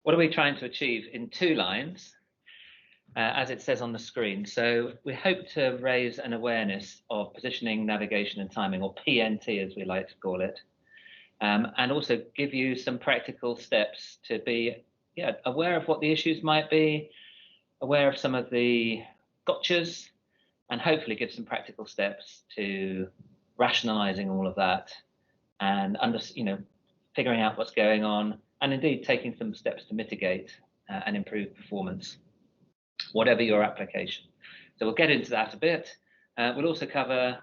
What are we trying to achieve in 2 lines, as it says on the screen? So we hope to raise an awareness of positioning, navigation and timing, or PNT as we like to call it, and also give you some practical steps to be aware of what the issues might be, aware of some of the gotchas, and hopefully give some practical steps to rationalizing all of that and figuring out what's going on, and indeed taking some steps to mitigate and improve performance, whatever your application. So we'll get into that a bit. We'll also cover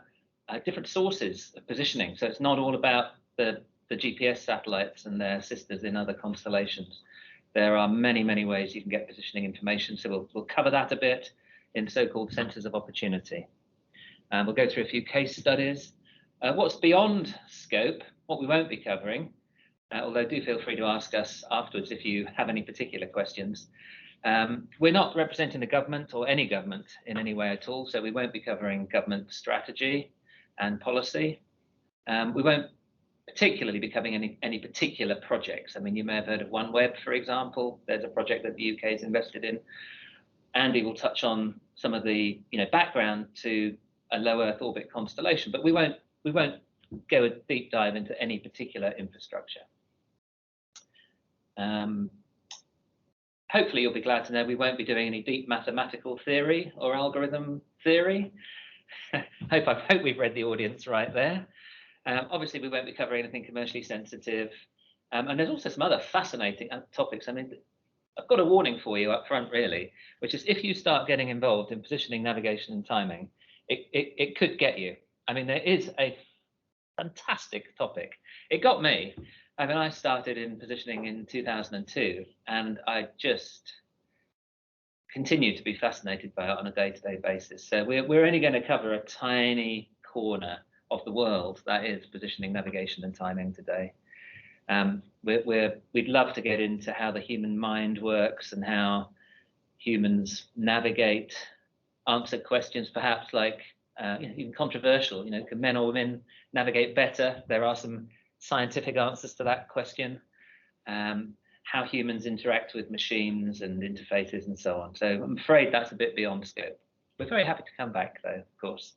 different sources of positioning. So it's not all about the GPS satellites and their sisters in other constellations. There are many, many ways you can get positioning information. So we'll cover that a bit in so-called centers of opportunity. We'll go through a few case studies. What's beyond scope, what we won't be covering, although do feel free to ask us afterwards if you have any particular questions. We're not representing the government or any government in any way at all, so we won't be covering government strategy and policy. We won't particularly be covering any particular projects. I mean, you may have heard of OneWeb, for example. There's a project that the UK is invested in. Andy will touch on some of the background to a low Earth orbit constellation, but we won't go a deep dive into any particular infrastructure. Hopefully you'll be glad to know we won't be doing any deep mathematical theory or algorithm theory. hope we've read the audience right there. Obviously we won't be covering anything commercially sensitive, and there's also some other fascinating topics. I mean, I've got a warning for you up front really, which is if you start getting involved in positioning, navigation and timing, it could get you. I mean, there is a fantastic topic. It got me. I mean, I started in positioning in 2002, and I just continue to be fascinated by it on a day-to-day basis. So we're only going to cover a tiny corner of the world that is positioning, navigation and timing today. We'd love to get into how the human mind works and how humans navigate, answer questions perhaps like even controversial, can men or women navigate better? There are some scientific answers to that question. How humans interact with machines and interfaces and so on. So I'm afraid that's a bit beyond scope. We're very happy to come back though, of course.